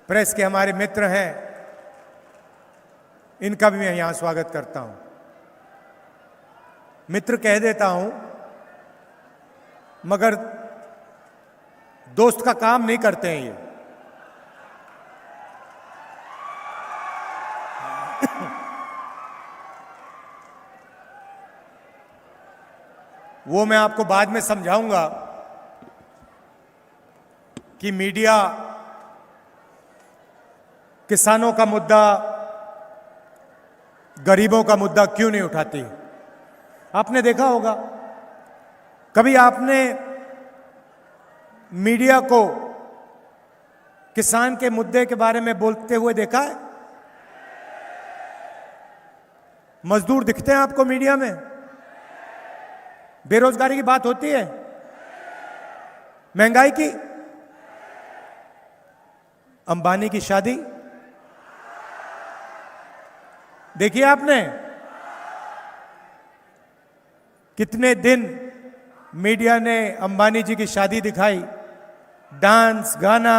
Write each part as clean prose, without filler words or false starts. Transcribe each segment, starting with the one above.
Press के हमारे मित्र हैं, इनका भी मैं यहां स्वागत करता हूं। मित्र कह देता हूं, मगर दोस्त का काम नहीं करते हैं ये। वो मैं आपको बाद में समझाऊंगा कि मीडिया किसानों का मुद्दा, गरीबों का मुद्दा क्यों नहीं उठाती। आपने देखा होगा, कभी आपने मीडिया को किसान के मुद्दे के बारे में बोलते हुए देखा है? मजदूर दिखते हैं आपको मीडिया में? बेरोजगारी की बात होती है? महंगाई की? अंबानी की शादी देखिए आपने? कितने दिन मीडिया ने अंबानी जी की शादी दिखाई, डांस, गाना,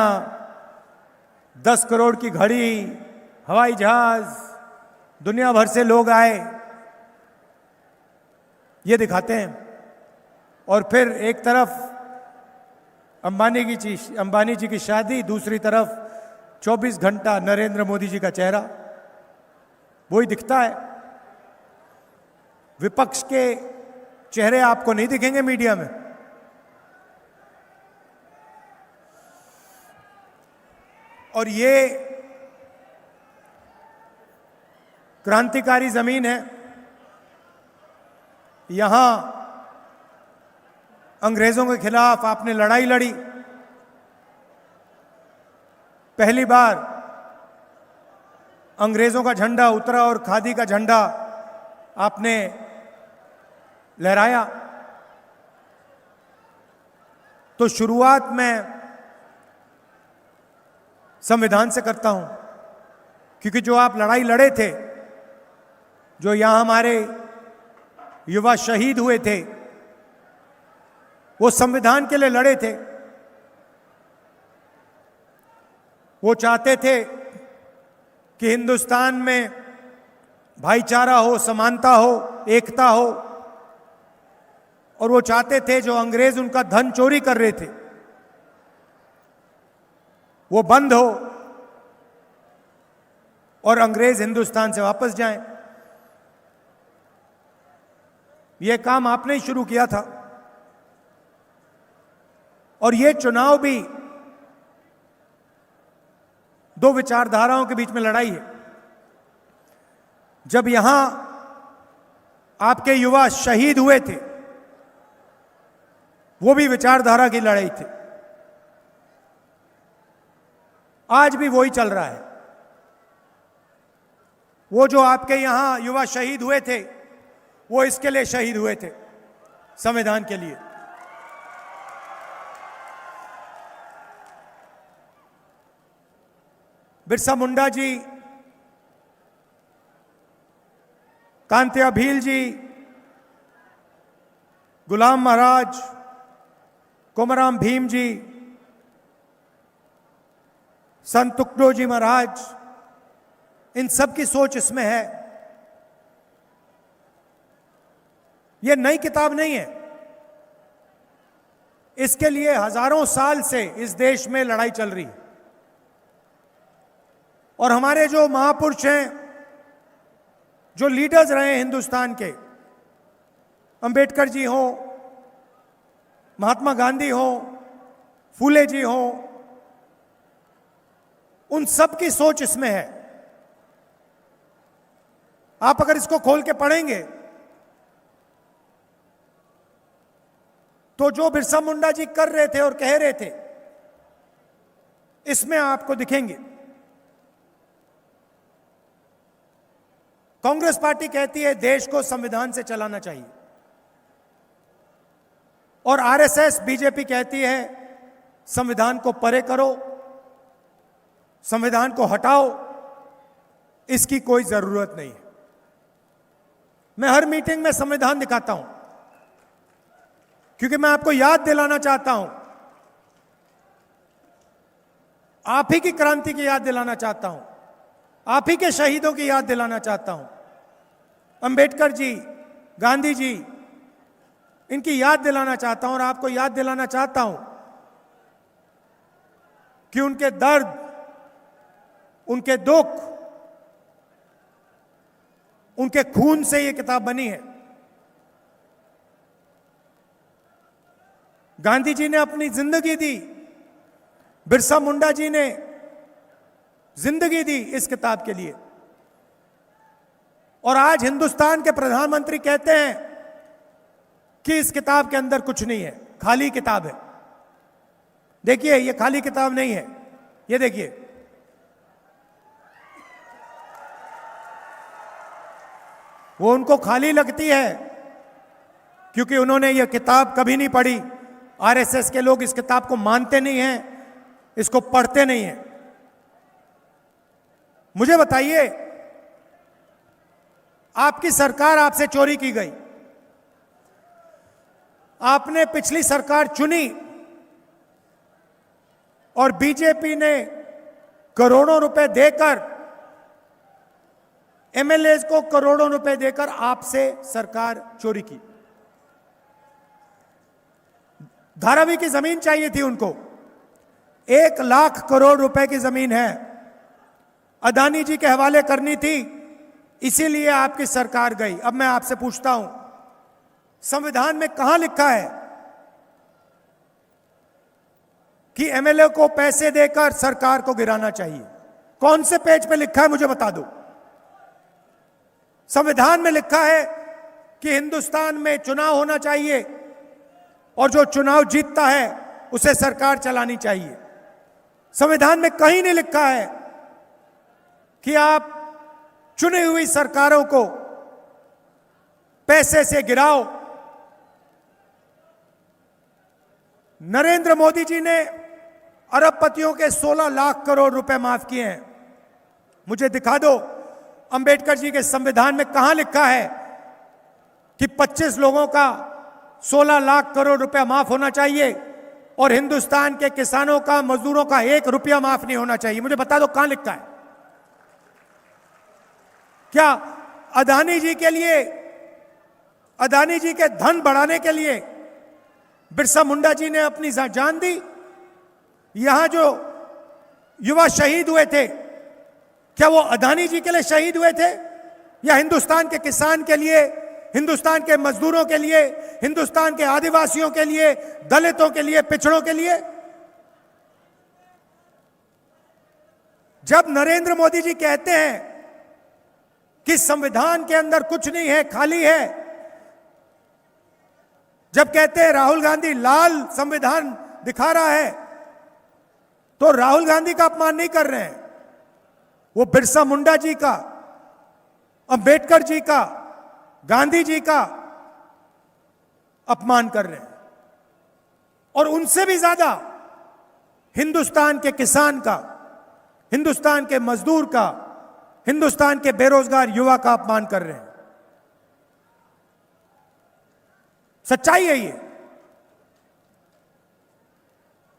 10 करोड़ की घड़ी, हवाई जहाज, दुनिया भर से लोग आए, ये दिखाते हैं। और फिर एक तरफ अंबानी जी की शादी, दूसरी तरफ 24 घंटा नरेंद्र मोदी जी का चेहरा, वही दिखता है। विपक्ष के चेहरे आपको नहीं दिखेंगे मीडिया में। और ये क्रांतिकारी जमीन है, यहां अंग्रेजों के खिलाफ आपने लड़ाई लड़ी। पहली बार अंग्रेजों का झंडा उतरा और खादी का झंडा आपने लहराया। तो शुरुआत मैं संविधान से करता हूं, क्योंकि जो आप लड़ाई लड़े थे, जो यहां हमारे युवा शहीद हुए थे, वो संविधान के लिए लड़े थे। वो चाहते थे कि हिंदुस्तान में भाईचारा हो, समानता हो, एकता हो। और वो चाहते थे जो अंग्रेज उनका धन चोरी कर रहे थे, वो बंद हो और अंग्रेज हिंदुस्तान से वापस जाएं। ये काम आपने ही शुरू किया था। और ये चुनाव भी दो विचारधाराओं के बीच में लड़ाई है। जब यहां आपके युवा शहीद हुए थे, वो भी विचारधारा की लड़ाई थी। आज भी वही चल रहा है। वो जो आपके यहां युवा शहीद हुए थे, वो इसके लिए शहीद हुए थे, संविधान के लिए। बिरसा मुंडा जी, कांतिया भील जी, गुलाम महाराज, कोमराम भीम जी, संत तुकडो जी महाराज, इन सब की सोच इसमें है। यह नई किताब नहीं है। इसके लिए हजारों साल से इस देश में लड़ाई चल रही है। और हमारे जो महापुरुष हैं, जो लीडर्स रहे हैं हिंदुस्तान के, अंबेडकर जी हो, महात्मा गांधी हो, फूले जी हो, उन सब की सोच इसमें है। आप अगर इसको खोल के पढ़ेंगे तो जो बिरसा मुंडा जी कर रहे थे और कह रहे थे, इसमें आपको दिखेंगे। कांग्रेस पार्टी कहती है देश को संविधान से चलाना चाहिए, और आरएसएस, बीजेपी कहती है संविधान को परे करो, संविधान को हटाओ, इसकी कोई जरूरत नहीं है। मैं हर मीटिंग में संविधान दिखाता हूं, क्योंकि मैं आपको याद दिलाना चाहता हूं, आप ही की क्रांति की याद दिलाना चाहता हूं, आप ही के शहीदों की याद दिलाना चाहता हूं। अंबेडकर जी, गांधी जी, इनकी याद दिलाना चाहता हूं और आपको याद दिलाना चाहता हूं कि उनके दर्द, उनके दुख, उनके खून से यह किताब बनी है। गांधी जी ने अपनी जिंदगी दी, बिरसा मुंडा जी ने जिंदगी दी इस किताब के लिए। और आज हिंदुस्तान के प्रधानमंत्री कहते हैं कि इस किताब के अंदर कुछ नहीं है, खाली किताब है। देखिए, ये खाली किताब नहीं है, ये देखिए, वो उनको खाली लगती है क्योंकि उन्होंने ये किताब कभी नहीं पढ़ी। आरएसएस के लोग इस किताब को मानते नहीं हैं, इसको पढ़ते नहीं हैं। मुझे बताइए, आपकी सरकार आपसे चोरी की गई, आपने पिछली सरकार चुनी और बीजेपी ने करोड़ों रुपए देकर, एमएलए को करोड़ों रुपए देकर आपसे सरकार चोरी की। धारावी की जमीन चाहिए थी उनको, 1 लाख करोड़ रुपए की जमीन है, अदानी जी के हवाले करनी थी, इसीलिए आपकी सरकार गई। अब मैं आपसे पूछता हूं, संविधान में कहां लिखा है कि एमएलए को पैसे देकर सरकार को गिराना चाहिए? कौन से पेज पे लिखा है, मुझे बता दो। संविधान में लिखा है कि हिंदुस्तान में चुनाव होना चाहिए और जो चुनाव जीतता है उसे सरकार चलानी चाहिए। संविधान में कहीं नहीं लिखा है कि आप चुनी हुई सरकारों को पैसे से गिराओ। नरेंद्र मोदी जी ने अरबपतियों के 16 लाख करोड़ रुपए माफ किए हैं। मुझे दिखा दो, अंबेडकर जी के संविधान में कहां लिखा है कि 25 लोगों का 16 लाख करोड़ रुपया माफ होना चाहिए और हिंदुस्तान के किसानों का, मजदूरों का 1 रुपया माफ नहीं होना चाहिए? मुझे बता दो कहां लिखा है। क्या अदानी जी के लिए, अदानी जी के धन बढ़ाने के लिए बिरसा मुंडा जी ने अपनी जान दी? यहां जो युवा शहीद हुए थे, क्या वो अदानी जी के लिए शहीद हुए थे या हिंदुस्तान के किसान के लिए, हिंदुस्तान के मजदूरों के लिए, हिंदुस्तान के आदिवासियों के लिए, दलितों के लिए, पिछड़ों के लिए? जब नरेंद्र मोदी जी कहते हैं कि संविधान के अंदर कुछ नहीं है, खाली है, जब कहते हैं राहुल गांधी लाल संविधान दिखा रहा है, तो राहुल गांधी का अपमान नहीं कर रहे हैं, वो बिरसा मुंडा जी का, अंबेडकर जी का, गांधी जी का अपमान कर रहे हैं। और उनसे भी ज्यादा हिंदुस्तान के किसान का, हिंदुस्तान के मजदूर का, हिंदुस्तान के बेरोजगार युवा का अपमान कर रहे हैं। सच्चाई है ये।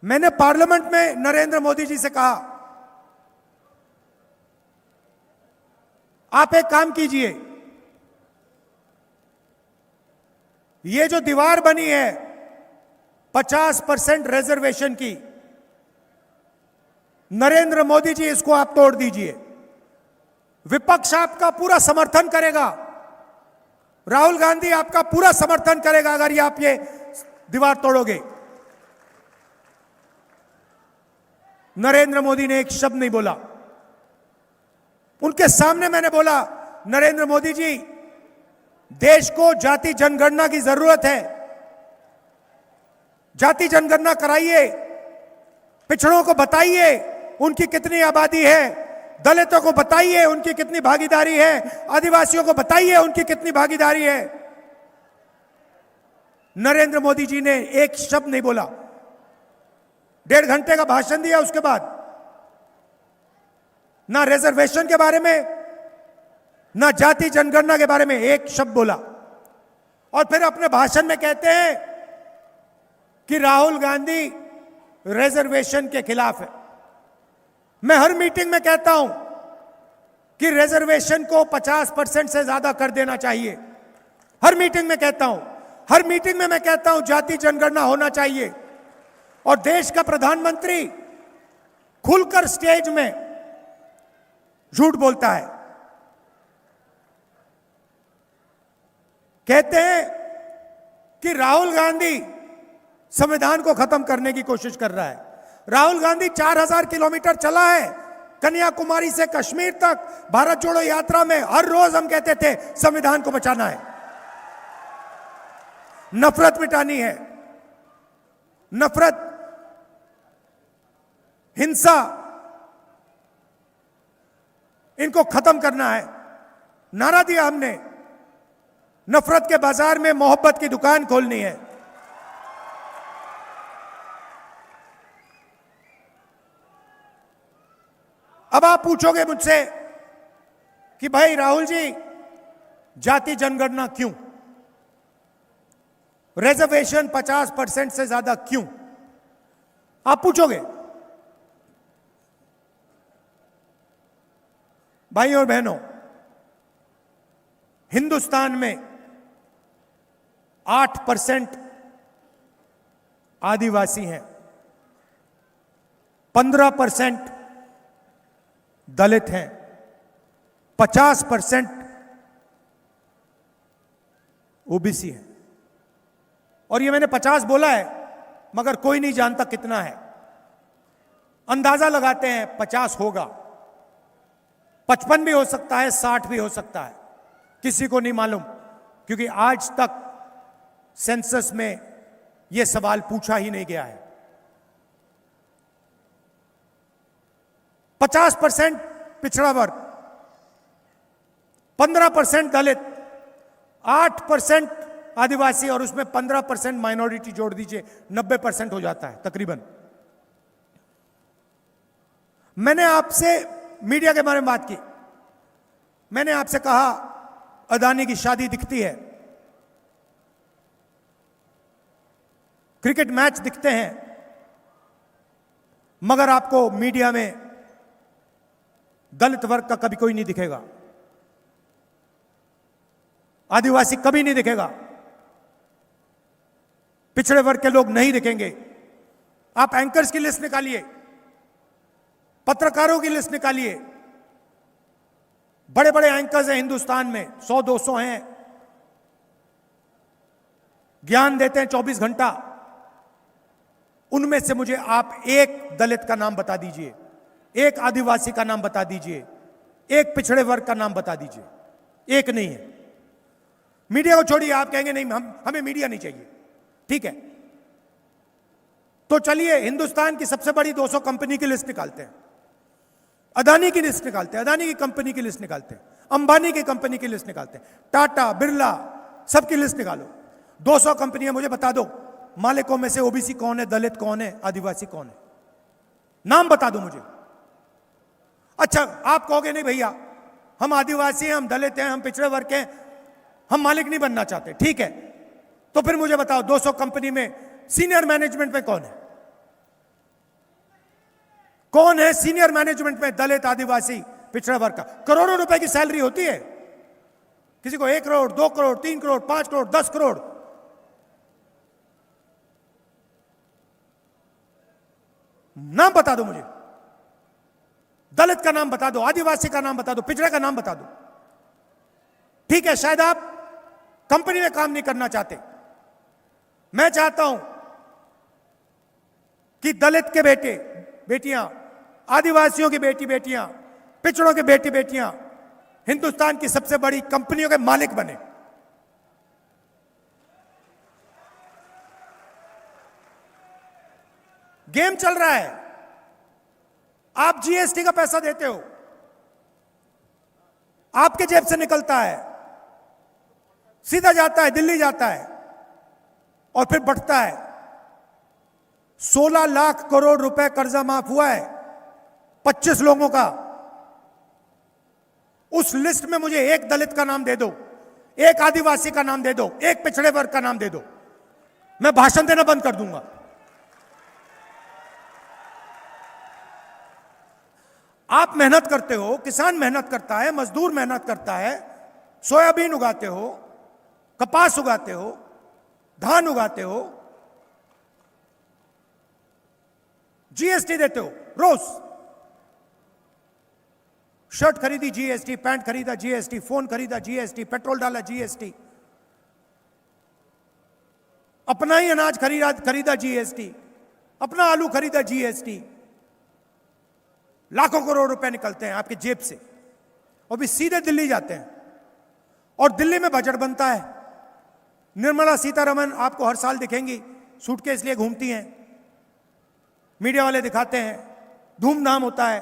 मैंने पार्लियामेंट में नरेंद्र मोदी जी से कहा, आप एक काम कीजिए, ये जो दीवार बनी है 50% रिजर्वेशन की, नरेंद्र मोदी जी इसको आप तोड़ दीजिए। विपक्ष आपका पूरा समर्थन करेगा, राहुल गांधी आपका पूरा समर्थन करेगा अगर ये आप ये दीवार तोड़ोगे। नरेंद्र मोदी ने एक शब्द नहीं बोला। उनके सामने मैंने बोला, नरेंद्र मोदी जी, देश को जाति जनगणना की जरूरत है, जाति जनगणना कराइए, पिछड़ों को बताइए उनकी कितनी आबादी है, दलितों को बताइए उनकी कितनी भागीदारी है, आदिवासियों को बताइए उनकी कितनी भागीदारी है। नरेंद्र मोदी जी ने एक शब्द नहीं बोला। 1.5 घंटे का भाषण दिया, उसके बाद ना रिजर्वेशन के बारे में, ना जाति जनगणना के बारे में एक शब्द बोला। और फिर अपने भाषण में कहते हैं कि राहुल गांधी रिजर्वेशन के खिलाफ है। मैं हर मीटिंग में कहता हूं कि रिजर्वेशन को 50% से ज्यादा कर देना चाहिए। हर मीटिंग में कहता हूं, हर मीटिंग में मैं कहता हूं जाति जनगणना होना चाहिए। और देश का प्रधानमंत्री खुलकर स्टेज में झूठ बोलता है। कहते हैं कि राहुल गांधी संविधान को खत्म करने की कोशिश कर रहा है। राहुल गांधी 4000 किलोमीटर चला है कन्याकुमारी से कश्मीर तक भारत जोड़ो यात्रा में। हर रोज हम कहते थे संविधान को बचाना है, नफरत मिटानी है, नफरत, हिंसा, इनको खत्म करना है। नारा दिया हमने, नफरत के बाजार में मोहब्बत की दुकान खोलनी है। अब आप पूछोगे मुझसे कि भाई राहुल जी जाति जनगणना क्यों, रिजर्वेशन 50% से ज्यादा क्यों, आप पूछोगे। भाइयों और बहनों, हिंदुस्तान में 8% आदिवासी हैं, 15% दलित हैं, 50% ओबीसी है। और ये मैंने 50 बोला है मगर कोई नहीं जानता कितना है। अंदाजा लगाते हैं 50 होगा, 55 भी हो सकता है, 60 भी हो सकता है, किसी को नहीं मालूम, क्योंकि आज तक सेंसस में यह सवाल पूछा ही नहीं गया है। 50% पिछड़ा वर्ग, 15% दलित, 8% आदिवासी और उसमें 15% माइनॉरिटी जोड़ दीजिए, 90% हो जाता है तकरीबन। मैंने आपसे मीडिया के बारे में बात की, मैंने आपसे कहा अदानी की शादी दिखती है, क्रिकेट मैच दिखते हैं, मगर आपको मीडिया में दलित वर्ग का कभी कोई नहीं दिखेगा, आदिवासी कभी नहीं दिखेगा, पिछड़े वर्ग के लोग नहीं दिखेंगे। आप एंकर्स की लिस्ट निकालिए, पत्रकारों की लिस्ट निकालिए, बड़े बड़े एंकर्स हैं हिंदुस्तान में, 100-200 हैं, ज्ञान देते हैं 24 घंटा। उनमें से मुझे आप एक दलित का नाम बता दीजिए, एक आदिवासी का नाम बता दीजिए, एक पिछड़े वर्ग का नाम बता दीजिए। एक नहीं है। मीडिया को छोड़िए, आप कहेंगे नहीं हमें मीडिया नहीं चाहिए, ठीक है, तो चलिए हिंदुस्तान की सबसे बड़ी 200 कंपनी की लिस्ट निकालते हैं, अदानी की लिस्ट निकालते हैं, अदानी की कंपनी की लिस्ट निकालते हैं, अंबानी की कंपनी की लिस्ट निकालते हैं, टाटा, बिरला, सबकी लिस्ट निकालो। 200 कंपनियां, मुझे बता दो मालिकों में से ओबीसी कौन है, दलित कौन है, आदिवासी कौन है, नाम बता दो मुझे। अच्छा, आप कहोगे नहीं भैया हम आदिवासी हैं, हम दलित हैं, हम पिछड़े वर्ग के हैं, हम मालिक नहीं बनना चाहते, ठीक है, तो फिर मुझे बताओ 200 कंपनी में सीनियर मैनेजमेंट में कौन है, कौन है सीनियर मैनेजमेंट में, दलित, आदिवासी, पिछड़ा वर्ग का? करोड़ों रुपए की सैलरी होती है, किसी को 1 करोड़, 2 करोड़, 3 करोड़, 5 करोड़, 10 करोड़। नाम बता दो मुझे, दलित का नाम बता दो, आदिवासी का नाम बता दो, पिछड़े का नाम बता दो। ठीक है, शायद आप कंपनी में काम नहीं करना चाहते, मैं चाहता हूं कि दलित के बेटे बेटियां, आदिवासियों की बेटी बेटियां, पिछड़ों के बेटी बेटियां हिंदुस्तान की सबसे बड़ी कंपनियों के मालिक बने। गेम चल रहा है, आप जीएसटी का पैसा देते हो, आपके जेब से निकलता है, सीधा जाता है, दिल्ली जाता है और फिर बढ़ता है। 16 लाख करोड़ रुपए कर्जा माफ हुआ है 25 लोगों का। उस लिस्ट में मुझे एक दलित का नाम दे दो, एक आदिवासी का नाम दे दो, एक पिछड़े वर्ग का नाम दे दो, मैं भाषण देना बंद कर दूंगा। आप मेहनत करते हो, किसान मेहनत करता है, मजदूर मेहनत करता है, सोयाबीन उगाते हो, कपास उगाते हो, धान उगाते हो, जीएसटी देते हो रोज। शर्ट खरीदी जीएसटी, पैंट खरीदा जीएसटी, फोन खरीदा जीएसटी, पेट्रोल डाला जीएसटी, अपना ही अनाज खरीदा जीएसटी, अपना आलू खरीदा जीएसटी। लाखों करोड़ रुपए निकलते हैं आपकी जेब से और भी सीधे दिल्ली जाते हैं और दिल्ली में बजट बनता है। निर्मला सीतारमण आपको हर साल दिखेंगी, सूटकेस लिए घूमती हैं, मीडिया वाले दिखाते हैं, धूमधाम होता है,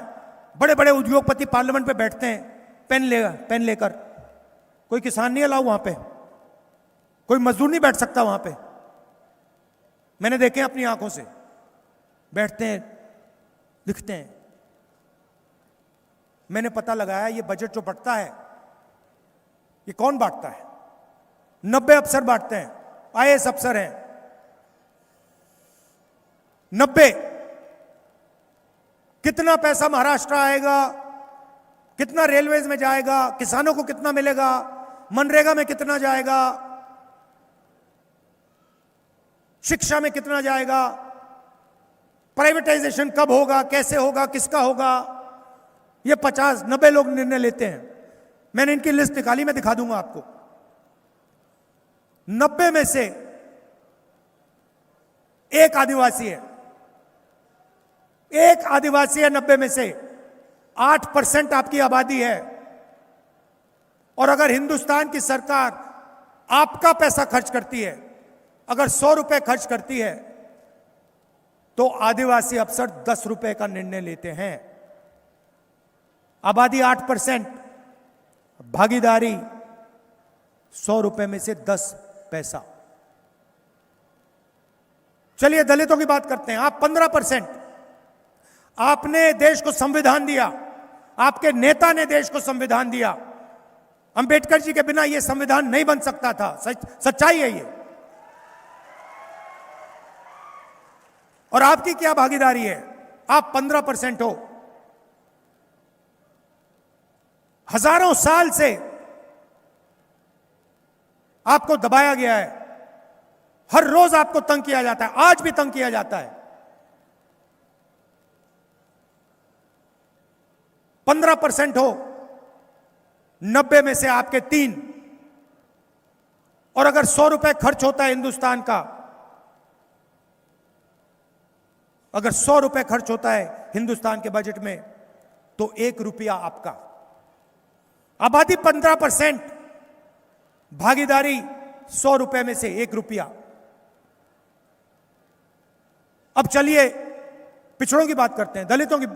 बड़े बड़े उद्योगपति पार्लियामेंट पे बैठते हैं पेन लेकर। कोई किसान नहीं अलाउ वहां पे, कोई मजदूर नहीं बैठ सकता वहां पे। मैंने देखे अपनी आंखों से, बैठते हैं, लिखते हैं। मैंने पता लगाया ये बजट जो बढ़ता है ये कौन बांटता है? 90 अफसर बांटते हैं, आईएएस अफसर हैं 90। कितना पैसा महाराष्ट्र आएगा, कितना रेलवेज में जाएगा, किसानों को कितना मिलेगा, मनरेगा में कितना जाएगा, शिक्षा में कितना जाएगा, प्राइवेटाइजेशन कब होगा, कैसे होगा, किसका होगा, ये 50-90 लोग निर्णय लेते हैं। मैंने इनकी लिस्ट निकाली, मैं दिखा दूंगा आपको। 90 में से एक आदिवासी है, एक आदिवासी है 90 में से। 8% आपकी आबादी है। और अगर हिंदुस्तान की सरकार आपका पैसा खर्च करती है, अगर 100 रुपए खर्च करती है, तो आदिवासी अफसर 10 रुपए का निर्णय लेते हैं। आबादी 8%, भागीदारी 100 रुपए में से 10 पैसा। चलिए दलितों की बात करते हैं। आप 15%। आपने देश को संविधान दिया, आपके नेता ने देश को संविधान दिया। अंबेडकर जी के बिना यह संविधान नहीं बन सकता था। सच्चाई है ये। और आपकी क्या भागीदारी है? आप 15% हो। हजारों साल से आपको दबाया गया है, हर रोज आपको तंग किया जाता है, आज भी तंग किया जाता है। 15% हो, 90 में से आपके 3। और अगर 100 रुपए खर्च होता है हिंदुस्तान का, अगर 100 रुपए खर्च होता है हिंदुस्तान के बजट में, तो 1 रुपया आपका। आबादी 15%, भागीदारी 100 रुपए में से 1 रुपया। अब चलिए पिछड़ों की बात करते हैं, दलितों की,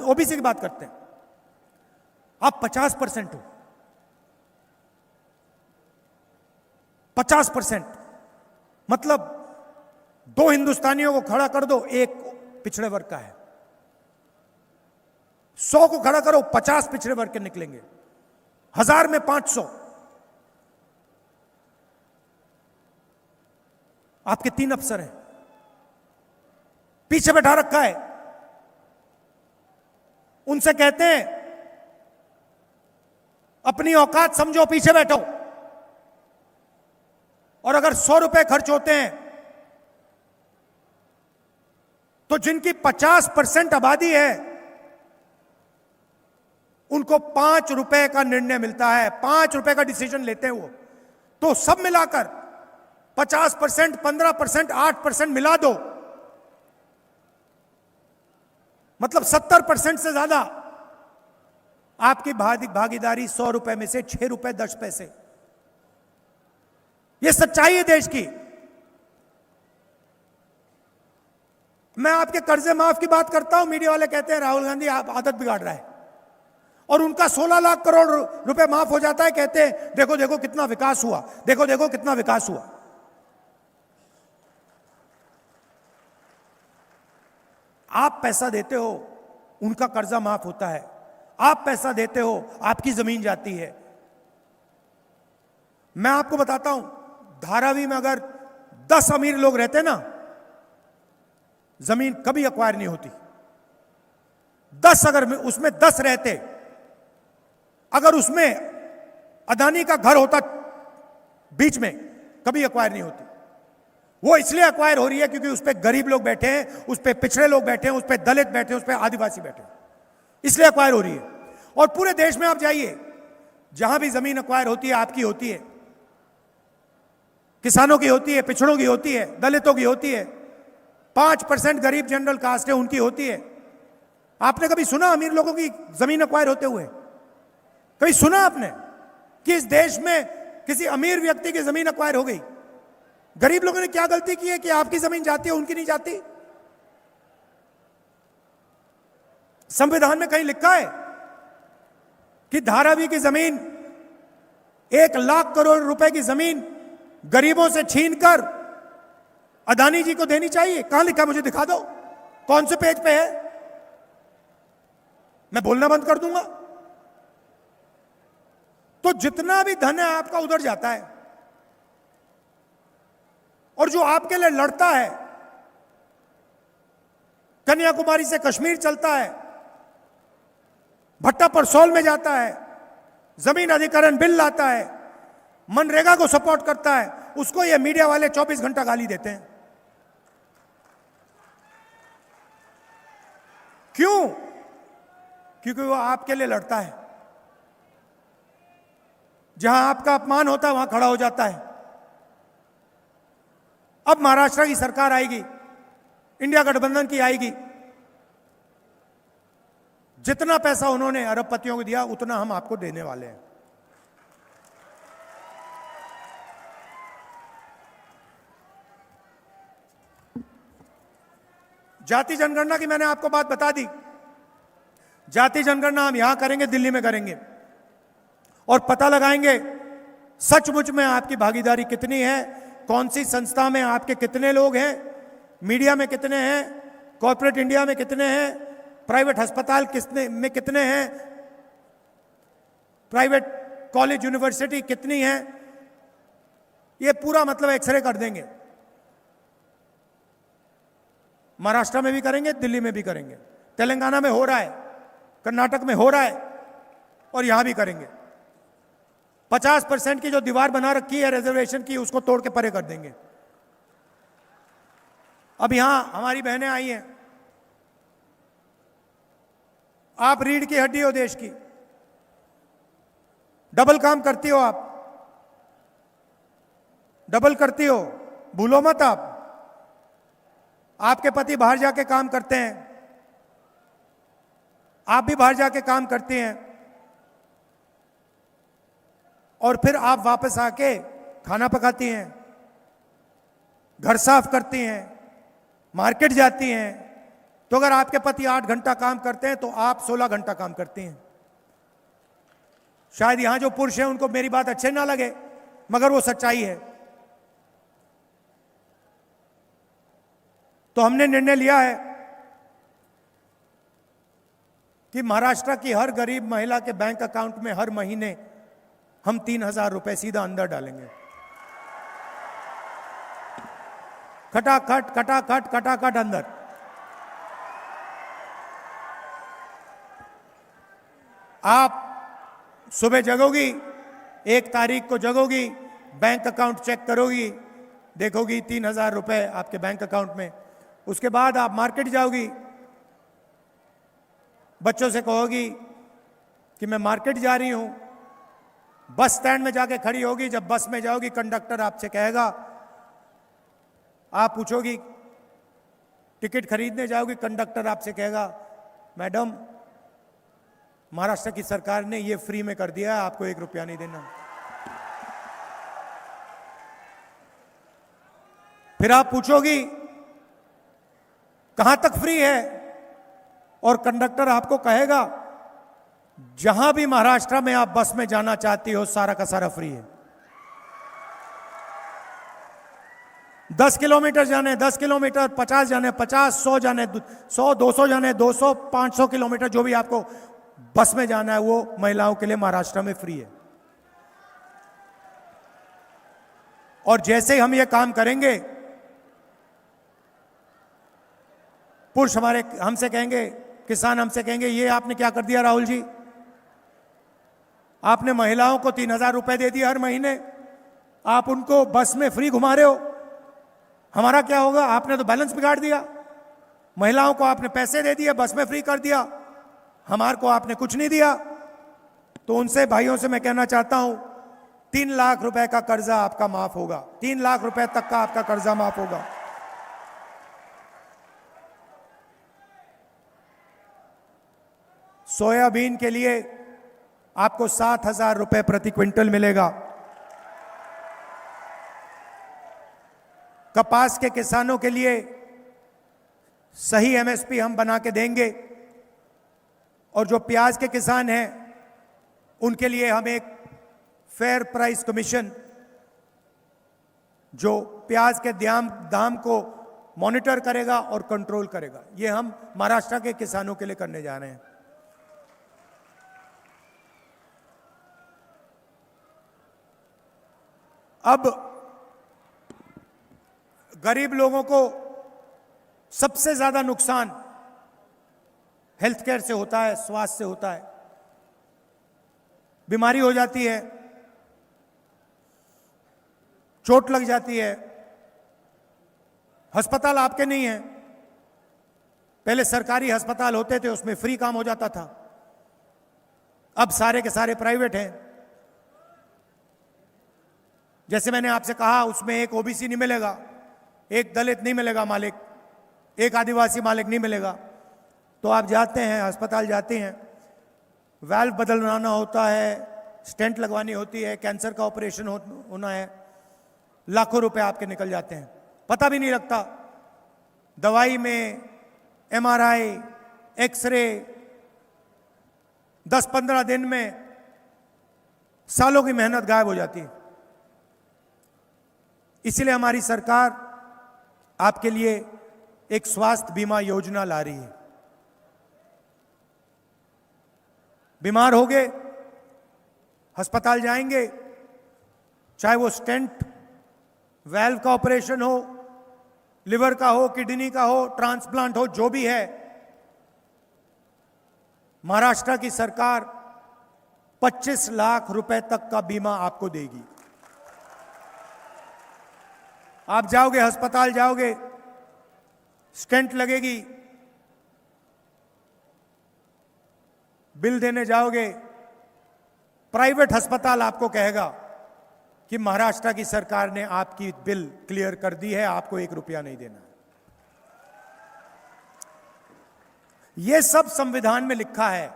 ओबीसी की बात करते हैं। आप 50% हो। 50% मतलब 2 हिंदुस्तानियों को खड़ा कर दो, 1 पिछड़े वर्ग का है। 100 को खड़ा करो, 50 पिछड़े वर्ग के निकलेंगे। 1000 में 500। आपके 3 अफसर हैं, पीछे बैठा रखा है। उनसे कहते हैं अपनी औकात समझो, पीछे बैठो। और अगर 100 रुपए खर्च होते हैं, तो जिनकी 50% आबादी है, उनको 5 रुपए का निर्णय मिलता है, 5 रुपए का डिसीजन लेते हैं वो। तो सब मिलाकर 50%, 15%, 8% मिला दो, मतलब 70% से ज्यादा आपकी भागीदारी 100 रुपए में से 6 रुपए 10 पैसे। यह सच्चाई है देश की। मैं आपके कर्जे माफ की बात करता हूं, मीडिया वाले कहते हैं राहुल गांधी आप आदत बिगाड़ रहा है, और उनका 16 लाख करोड़ रुपए माफ हो जाता है। कहते हैं देखो देखो कितना विकास हुआ, देखो देखो कितना विकास हुआ। आप पैसा देते हो, उनका कर्जा माफ होता है। आप पैसा देते हो, आपकी जमीन जाती है। मैं आपको बताता हूं, धारावी में अगर 10 अमीर लोग रहते ना, जमीन कभी एक्वायर नहीं होती। 10 अगर उसमें 10 रहते, अगर उसमें अदानी का घर होता बीच में, कभी एक्वायर नहीं होती। वो इसलिए एक्वायर हो रही है क्योंकि उस पर गरीब लोग बैठे हैं, उस पर पिछड़े लोग बैठे हैं, उस पर दलित बैठे हैं, उस पर आदिवासी बैठे हैं, इसलिए एक्वायर हो रही है। और पूरे देश में आप जाइए, जहां भी जमीन एक्वायर होती है, आपकी होती है, किसानों की होती है, पिछड़ों की होती है, दलितों की होती है, 5% गरीब जनरल कास्ट है उनकी होती है। आपने कभी सुना अमीर लोगों की जमीन एक्वायर होते हुए? कभी सुना आपने कि इस देश में किसी अमीर व्यक्ति की जमीन एक्वायर हो गई? गरीब लोगों ने क्या गलती की है कि आपकी जमीन जाती है, उनकी नहीं जाती? संविधान में कहीं लिखा है कि धारावी की जमीन 1 लाख करोड़ रुपए की जमीन गरीबों से छीनकर अदानी जी को देनी चाहिए? कहां लिखा है? मुझे दिखा दो, कौन से पेज पे है? मैं बोलना बंद कर दूंगा। तो जितना भी धन है आपका उधर जाता है, और जो आपके लिए लड़ता है, कन्याकुमारी से कश्मीर चलता है, भट्टा परसोल में जाता है, जमीन अधिग्रहण बिल लाता है, मनरेगा को सपोर्ट करता है, उसको ये मीडिया वाले 24 घंटा गाली देते हैं। क्यों? क्योंकि वो आपके लिए लड़ता है। जहां आपका अपमान होता है वहां खड़ा हो जाता है। अब महाराष्ट्र की सरकार आएगी, इंडिया गठबंधन की आएगी, जितना पैसा उन्होंने अरबपतियों को दिया उतना हम आपको देने वाले हैं। जाति जनगणना की मैंने आपको बात बता दी। जाति जनगणना हम यहां करेंगे, दिल्ली में करेंगे, और पता लगाएंगे सचमुच में आपकी भागीदारी कितनी है, कौन सी संस्था में आपके कितने लोग हैं, मीडिया में कितने हैं, कॉर्पोरेट इंडिया में कितने हैं, प्राइवेट अस्पताल में कितने हैं, प्राइवेट कॉलेज यूनिवर्सिटी कितनी है। ये पूरा मतलब एक्सरे कर देंगे। महाराष्ट्र में भी करेंगे, दिल्ली में भी करेंगे, तेलंगाना में हो रहा है, कर्नाटक में हो रहा है, और यहां भी करेंगे। 50% की जो दीवार बना रखी है रिजर्वेशन की, उसको तोड़ के परे कर देंगे। अब यहां हमारी बहनें आई हैं, आप रीढ़ की हड्डी हो देश की, डबल काम करती हो, आप डबल करती हो, भूलो मत। आपके पति बाहर जाके काम करते हैं, आप भी बाहर जाके काम करती हैं, और फिर आप वापस आके खाना पकाती हैं, घर साफ करती हैं, मार्केट जाती हैं। तो अगर आपके पति 8 घंटा काम करते हैं तो आप 16 घंटा काम करती हैं। शायद यहां जो पुरुष हैं उनको मेरी बात अच्छे ना लगे, मगर वो सच्चाई है। तो हमने निर्णय लिया है कि महाराष्ट्र की हर गरीब महिला के बैंक अकाउंट में हर महीने हम 3,000 रुपए सीधा अंदर डालेंगे। खटाखट खटाखट खटाखट अंदर। आप सुबह जगोगी, 1 तारीख को जगोगी, बैंक अकाउंट चेक करोगी, देखोगी 3,000 रुपए आपके बैंक अकाउंट में। उसके बाद आप मार्केट जाओगी, बच्चों से कहोगी कि मैं मार्केट जा रही हूं, बस स्टैंड में जाके खड़ी होगी। जब बस में जाओगी, कंडक्टर आपसे कहेगा, आप पूछोगी टिकट खरीदने जाओगी, कंडक्टर आपसे कहेगा, मैडम महाराष्ट्र की सरकार ने ये फ्री में कर दिया है, आपको 1 रुपया नहीं देना। फिर आप पूछोगी कहां तक फ्री है, और कंडक्टर आपको कहेगा जहां भी महाराष्ट्र में आप बस में जाना चाहती हो सारा का सारा फ्री है। 10 किलोमीटर जाने 10 किलोमीटर, 50 जाने 50, 100 जाने 100, 200 जाने 200, 500 किलोमीटर जो भी आपको बस में जाना है वो महिलाओं के लिए महाराष्ट्र में फ्री है। और जैसे ही हम ये काम करेंगे, पुरुष हमसे कहेंगे किसान हमसे कहेंगे ये आपने क्या कर दिया राहुल जी, आपने महिलाओं को 3,000 रुपए दे दिए हर महीने, आप उनको बस में फ्री घुमा रहे हो, हमारा क्या होगा? आपने तो बैलेंस बिगाड़ दिया। महिलाओं को आपने पैसे दे दिए, बस में फ्री कर दिया, हमारे को आपने कुछ नहीं दिया। तो उनसे भाइयों से मैं कहना चाहता हूं, 3 लाख रुपए का कर्जा आपका माफ होगा, 3 लाख रुपए तक का आपका कर्जा माफ होगा। सोयाबीन के लिए आपको 7,000 रुपए प्रति क्विंटल मिलेगा। कपास के किसानों के लिए सही एमएसपी हम बना के देंगे, और जो प्याज के किसान हैं उनके लिए हम एक फेयर प्राइस कमीशन, जो प्याज के दाम को मॉनिटर करेगा और कंट्रोल करेगा, ये हम महाराष्ट्र के किसानों के लिए करने जा रहे हैं। अब गरीब लोगों को सबसे ज्यादा नुकसान हेल्थ केयर से होता है, स्वास्थ्य से होता है। बीमारी हो जाती है, चोट लग जाती है, अस्पताल आपके नहीं है। पहले सरकारी अस्पताल होते थे, उसमें फ्री काम हो जाता था, अब सारे के सारे प्राइवेट हैं। जैसे मैंने आपसे कहा, उसमें एक ओबीसी नहीं मिलेगा, एक दलित नहीं मिलेगा मालिक, एक आदिवासी मालिक नहीं मिलेगा। तो आप जाते हैं अस्पताल, जाते हैं, वाल्व बदलवाना होता है, स्टेंट लगवानी होती है, कैंसर का ऑपरेशन होना है, लाखों रुपए आपके निकल जाते हैं, पता भी नहीं लगता। दवाई में एमआरआई, एक्सरे, 10-15 दिन में सालों की मेहनत गायब हो जाती है। इसलिए हमारी सरकार आपके लिए एक स्वास्थ्य बीमा योजना ला रही है। बीमार हो गए, अस्पताल जाएंगे, चाहे वो स्टेंट, वाल्व का ऑपरेशन हो, लिवर का हो, किडनी का हो, ट्रांसप्लांट हो, जो भी है, महाराष्ट्र की सरकार 25 लाख रुपए तक का बीमा आपको देगी। आप जाओगे अस्पताल, जाओगे, स्टेंट लगेगी, बिल देने जाओगे, प्राइवेट अस्पताल आपको कहेगा कि महाराष्ट्र की सरकार ने आपकी बिल क्लियर कर दी है, आपको 1 रुपया नहीं देना। यह सब संविधान में लिखा है।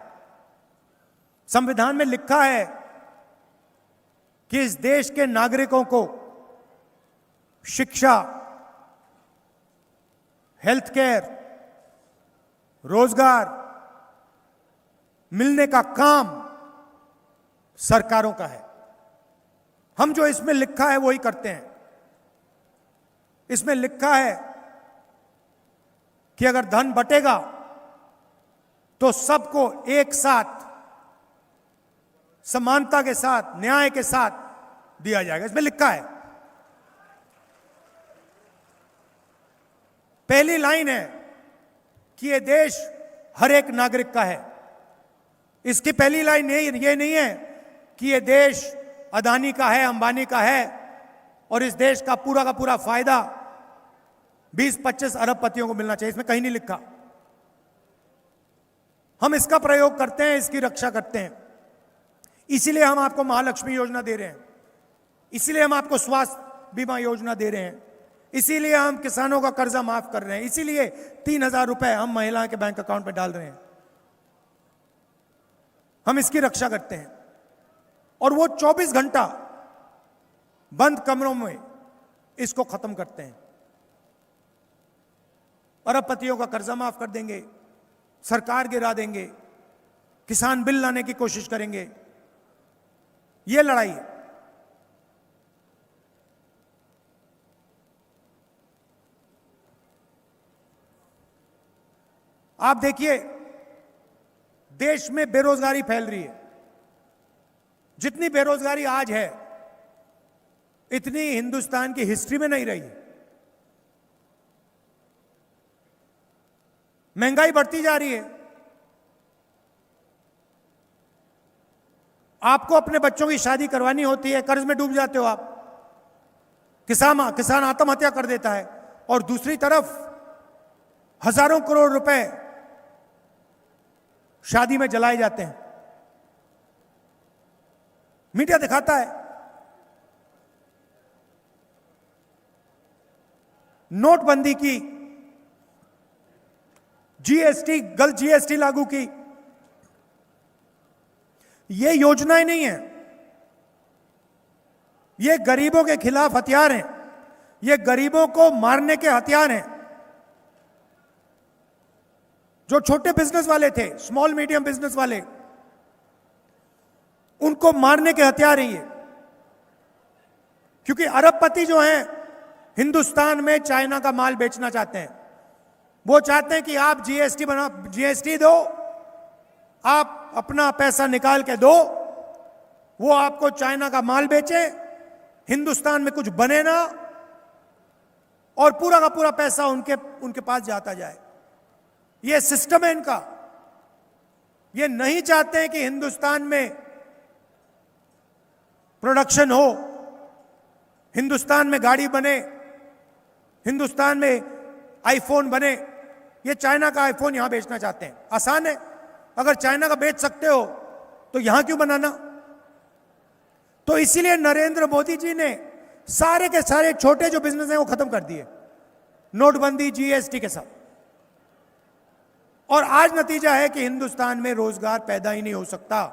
संविधान में लिखा है कि इस देश के नागरिकों को शिक्षा, हेल्थ केयर, रोजगार मिलने का काम सरकारों का है। हम जो इसमें लिखा है वही करते हैं। इसमें लिखा है कि अगर धन बटेगा तो सबको एक साथ, समानता के साथ, न्याय के साथ दिया जाएगा। इसमें लिखा है, पहली लाइन है कि यह देश हर एक नागरिक का है। इसकी पहली लाइन ये नहीं है कि यह देश अदानी का है, अंबानी का है, और इस देश का पूरा फायदा 20-25 अरबपतियों को मिलना चाहिए। इसमें कहीं नहीं लिखा। हम इसका प्रयोग करते हैं, इसकी रक्षा करते हैं। इसीलिए हम आपको महालक्ष्मी योजना दे रहे हैं, इसीलिए हम आपको स्वास्थ्य बीमा योजना दे रहे हैं, इसीलिए हम किसानों का कर्जा माफ कर रहे हैं, इसीलिए 3,000 रुपए हम महिला के बैंक अकाउंट में डाल रहे हैं। हम इसकी रक्षा करते हैं। और वो 24 घंटा बंद कमरों में इसको खत्म करते हैं। अरबपतियों का कर्जा माफ कर देंगे, सरकार गिरा देंगे, किसान बिल लाने की कोशिश करेंगे। ये लड़ाई है। आप देखिए, देश में बेरोजगारी फैल रही है। जितनी बेरोजगारी आज है, इतनी हिंदुस्तान की हिस्ट्री में नहीं रही। महंगाई बढ़ती जा रही है। आपको अपने बच्चों की शादी करवानी होती है, कर्ज में डूब जाते हो आप, किसान आत्महत्या कर देता है, और दूसरी तरफ हजारों करोड़ रुपए शादी में जलाए जाते हैं। मीडिया दिखाता है। नोटबंदी की, जीएसटी, गलत जीएसटी लागू की, ये योजनाएं नहीं है, ये गरीबों के खिलाफ हथियार हैं, ये गरीबों को मारने के हथियार हैं। जो छोटे बिजनेस वाले थे, स्मॉल मीडियम बिजनेस वाले, उनको मारने के हथियार हैं ये। क्योंकि अरबपति जो हैं हिंदुस्तान में चाइना का माल बेचना चाहते हैं। वो चाहते हैं कि आप जीएसटी दो, आप अपना पैसा निकाल के दो, वो आपको चाइना का माल बेचे, हिंदुस्तान में कुछ बने ना, और पूरा का पूरा पैसा उनके पास जाता जाए। ये सिस्टम है इनका। ये नहीं चाहते हैं कि हिंदुस्तान में प्रोडक्शन हो, हिंदुस्तान में गाड़ी बने, हिंदुस्तान में आईफोन बने। ये चाइना का आईफोन यहां बेचना चाहते हैं। आसान है, अगर चाइना का बेच सकते हो तो यहां क्यों बनाना। तो इसीलिए नरेंद्र मोदी जी ने सारे के सारे छोटे जो बिजनेस हैं वो खत्म कर दिए, नोटबंदी, जीएसटी के साथ। और आज नतीजा है कि हिंदुस्तान में रोजगार पैदा ही नहीं हो सकता।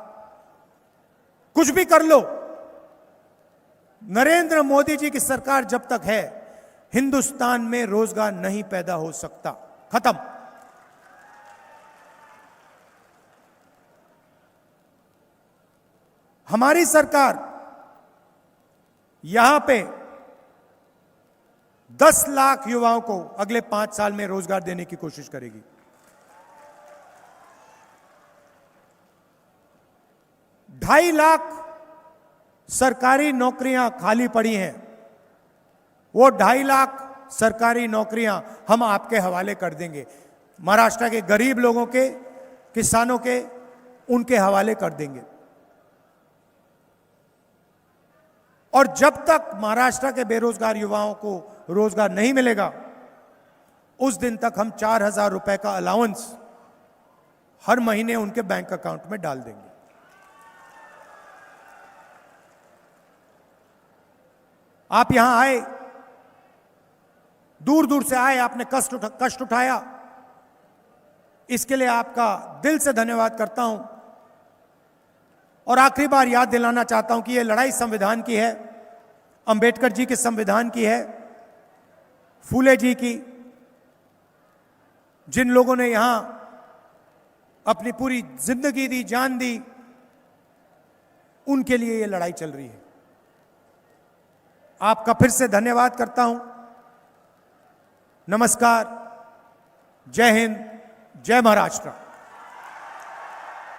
कुछ भी कर लो, नरेंद्र मोदी जी की सरकार जब तक है, हिंदुस्तान में रोजगार नहीं पैदा हो सकता। खत्म। हमारी सरकार यहां पे 10 लाख युवाओं को अगले 5 साल में रोजगार देने की कोशिश करेगी। 2.5 लाख सरकारी नौकरियां खाली पड़ी हैं। वो 2.5 लाख सरकारी नौकरियां हम आपके हवाले कर देंगे, महाराष्ट्र के गरीब लोगों के, किसानों के, उनके हवाले कर देंगे। और जब तक महाराष्ट्र के बेरोजगार युवाओं को रोजगार नहीं मिलेगा, उस दिन तक हम 4,000 रुपए का अलाउंस हर महीने उनके बैंक अकाउंट में डाल देंगे। आप यहां आए, दूर दूर से आए, आपने कष्ट उठाया, इसके लिए आपका दिल से धन्यवाद करता हूं। और आखिरी बार याद दिलाना चाहता हूं कि यह लड़ाई संविधान की है, अंबेडकर जी के संविधान की है, फूले जी की। जिन लोगों ने यहां अपनी पूरी जिंदगी दी, जान दी, उनके लिए यह लड़ाई चल रही है। आपका फिर से धन्यवाद करता हूं। नमस्कार, जय हिंद, जय महाराष्ट्र।